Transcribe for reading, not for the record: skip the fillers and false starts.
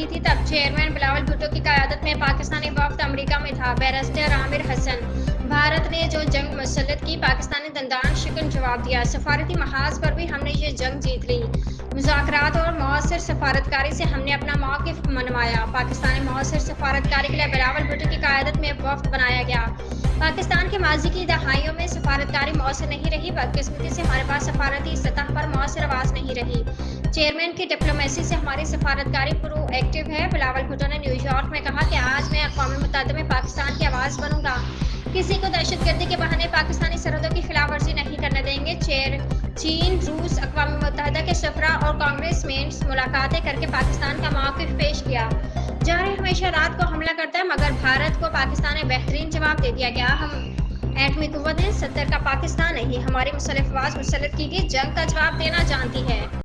की थी तब चेयरमैन बिलावल भुट्टो की क़यादत में पाकिस्तानी वफ़द अमेरिका में था। बैरिस्टर आमिर हसन, भारत ने जो जंग मुसल्लत की, पाकिस्तान ने दंदान शिकन जवाब दिया। सफारती महाज पर भी हमने ये जंग जीत ली। मुज़ाकरात और मौसर सफारतकारी से हमने अपना मौक़िफ़ मनवाया। पाकिस्तानी मौसर सफारतकारी के लिए बिलावल भुट्टो की क़यादत में वफ़द बनाया गया। पाकिस्तान के माजी की दहाइयों में सफारतकारी मौसर नहीं रही, बदकिस्मती से हमारे पास सफारती सतह पर मौसर आवाज़ नहीं रही। चेयरमैन की डिप्लोमेसी से हमारी सफारतकारी प्रोएक्टिव है। बिलावल भुट्टो ने न्यूयॉर्क में कहा कि आज मैं अक़वाम मुत्तहिदा में पाकिस्तान की आवाज़ बनूंगा। किसी को दहशतगर्दी के बहाने पाकिस्तानी सरहदों की खिलाफवर्जी नहीं करने देंगे। चीन, रूस, अक़वाम मुत्तहिदा के सफरा और कांग्रेसमैन मुलाकातें करके पाकिस्तान का मौक़िफ़ पेश किया। जहर हमेशा रात को हमला करता है, मगर भारत को पाकिस्तान ने बेहतरीन जवाब दे दिया गया। हम एटमी कुव्वत हैं, 70 का पाकिस्तान नहीं। हमारी मुसल्लह अफ़वाज मुसल्लत की गई जंग का जवाब देना जानती है।